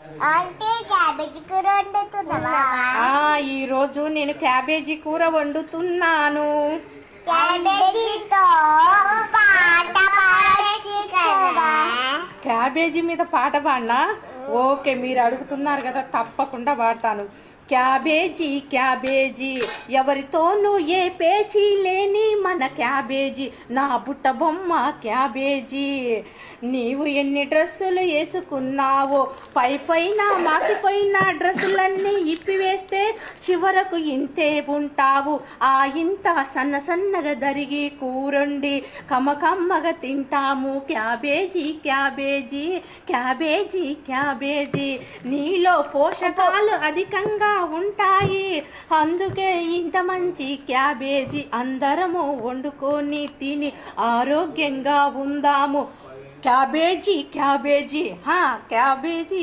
అంటే క్యాబేజీ కూర వండుతున్నావా? ఈ రోజు నేను క్యాబేజీ కూర వండుతున్నాను. క్యాబేజీతో పాట పాడొచ్చు కదా. క్యాబేజీ మీద పాట పాడినా? ఓకే, మీరు అడుగుతున్నారు కదా, తప్పకుండా పాడతాను. క్యాబేజీ క్యాబేజీ ఎవరితోనూ ఏ పేచీ లేని మన క్యాబేజీ, నా బుట్ట బొమ్మ క్యాబేజీ. నీవు ఎన్ని డ్రెస్సులు వేసుకున్నావో, పై పైన మాసిపోయిన డ్రెస్సులన్నీ ఇప్పివేస్తే చివరకు ఇంతే ఉంటావు. ఆ ఇంత సన్న సన్నగా దరిగి కూరండి కమ్మకమ్మగా తింటాము. Cabbage cabbage cabbage cabbage. నీలో పోషకాలు అధికంగా ఉంటాయి, అందుకే ఇంత మంచి క్యాబేజీ. అందరము వండుకొని తిని ఆరోగ్యంగా ఉందాము. Cabbage cabbage cabbage.